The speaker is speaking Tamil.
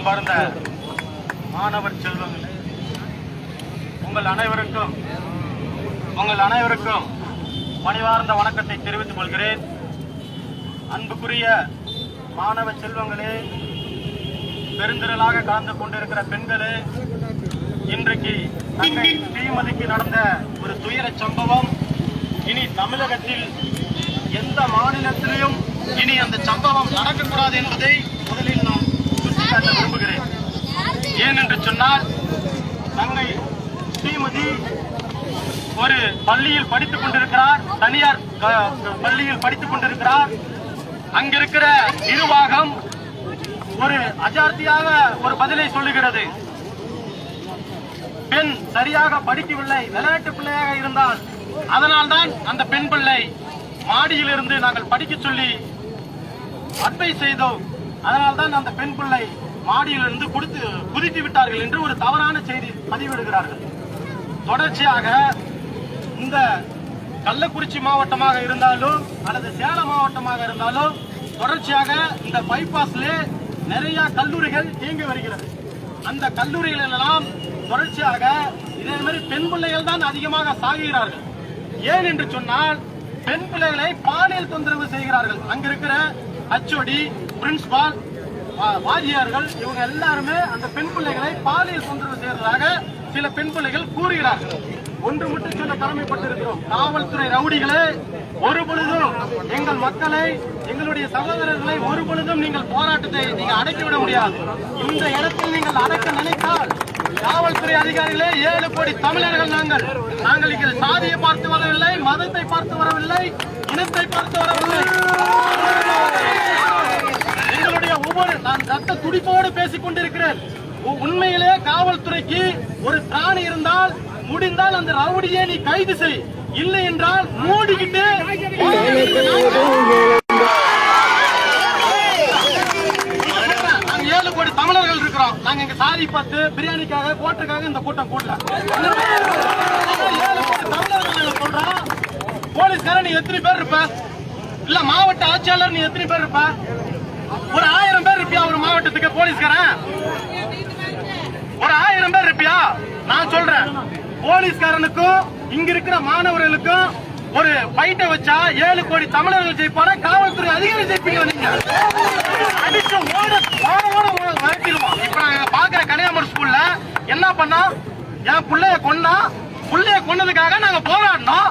அன்பார்ந்த மாணவர் செல்வங்களே, உங்கள் அனைவருக்கும் பணிவார்ந்த வணக்கத்தை தெரிவித்துக் கொள்கிறேன். அன்புக்குரிய மாணவ செல்வங்களே, பெருந்திரளாக கலந்து கொண்டிருக்கிற பெண்களே, இன்றைக்கு தங்கை ஸ்ரீமதிக்கு நடந்த ஒரு துயர சம்பவம் இனி தமிழகத்தில் எந்த மாநிலத்திலும் இனி அந்த சம்பவம் நடக்கக்கூடாது என்பதை முதலில் நான் சுட்டிக்காட்ட விரும்புகிறேன். ஏனென்று சொன்னால், தங்கை ஸ்ரீமதி ஒரு பள்ளியில் படித்துக் கொண்டிருக்கிறார், தனியார் பள்ளியில் படித்துக் கொண்டிருக்கிறார். அங்கிருக்கிற நிர்வாகம் ஒரு அஜார்த்தியாக ஒரு பதிலை சொல்லுகிறது. பெண் சரியாக படிக்கவில்லை, விளையாட்டு பிள்ளையாக இருந்தால் அதனால்தான் அந்த பெண் பிள்ளை மாடியில் இருந்து நாங்கள் படிக்க சொல்லி அட்வைஸ் செய்தோம், அதனால்தான் அந்த பெண் பிள்ளை மாடியிலிருந்து குதித்து விட்டார்கள் என்று ஒரு தவறான செய்தி பதிவிடுகிறார்கள். தொடர்ச்சியாக இந்த கள்ளக்குறிச்சி மாவட்டமாக இருந்தாலும் அல்லது சேலம் மாவட்டமாக இருந்தாலும் தொடர்ச்சியாக இந்த பைபாஸ்ல நிறைய கல்லூரிகள் இயங்கி வருகிறது. அந்த கல்லூரிகள் எல்லாம் தொடர்ச்சியாக இதே மாதிரி பெண் பிள்ளைகள் தான் அதிகமாக சாகுகிறார்கள். ஏன் என்று சொன்னால், பெண் பிள்ளைகளை பாலியல் தொந்தரவு செய்கிறார்கள். அங்கிருக்கிற ஹச்ஓடி, பிரின்சிபால், வாத்தியார்கள் இவங்க எல்லாருமே அந்த பெண் பிள்ளைகளை பாலியல் தொந்தரவு செய்வதாக சில பெண் பிள்ளைகள் கூறுகிறார்கள். ஒன்று மட்டும் சொல்ல கடமைப்பட்டிருக்கிறோம், காவல்துறை ரவுடிகளே, ஒரு பொழுதும் எங்கள் மக்களை, எங்களுடைய சகோதரர்களை ஒரு பொழுதும் நீங்கள் போராட்டத்தை நீங்கள் அடக்கிவிட முடியாது. இந்த இடத்தில் நீங்கள் அடக்க நினைத்தால், காவல்துறை அதிகாரிகளே, 7 கோடி தமிழர்கள் நாங்கள் இங்கே சாதியை பார்த்து வரவில்லை, மதத்தை பார்த்து வரவில்லை, இனத்தை பார்த்து வரவில்லை. எங்களுடைய நான் ரத்த துடிப்போடு பேசிக் கொண்டிருக்கிறேன். உண்மையிலே காவல்துறைக்கு ஒரு திராணி இருந்தால், முடிந்தால் அந்த ரவுடியை நீ கைது செய், இல்லை என்றால் மூடிக்கிட்டு நாங்க 7 கோடி தமிழர்கள் இருக்கிறோம். நாங்க இங்க சாதி பார்த்து பிரியாணிக்காக கோட்டுக்காக இந்த கூட்டம் கூடல. 7 கோடி தமிழர்கள் சொல்றோம். போலீஸ்காரன் நீ எத்தனை பேர் இருப்ப? இல்ல மாவட்ட ஆட்சியாளர் நீ எத்தனை பேர் இருப்ப? ஒரு 1000 பேர் இருப்பியா ஒரு மாவட்டத்துக்கு போலீஸ்காரன்? ஒரு 1000 பேர் இருப்பியா? நான் சொல்றேன், போலீஸ்காரனுக்கும் இங்க இருக்கிற மாணவர்களுக்கும் ஒரு ஃபைட்டை வச்சா 7 கோடி தமிழர்கள் ஜெயிப்பார, காவல்துறை அதிகாரி ஜெயிப்பீங்க. நீங்க அடிச்சு ஓட வளர்த்திடுவோம். இப்ப நாங்க பாக்குற கன்னியாகுமரி ஸ்கூல்ல என்ன பண்ணா, என் பிள்ளைய கொன்னதுக்காக நாங்க போராடினோம்.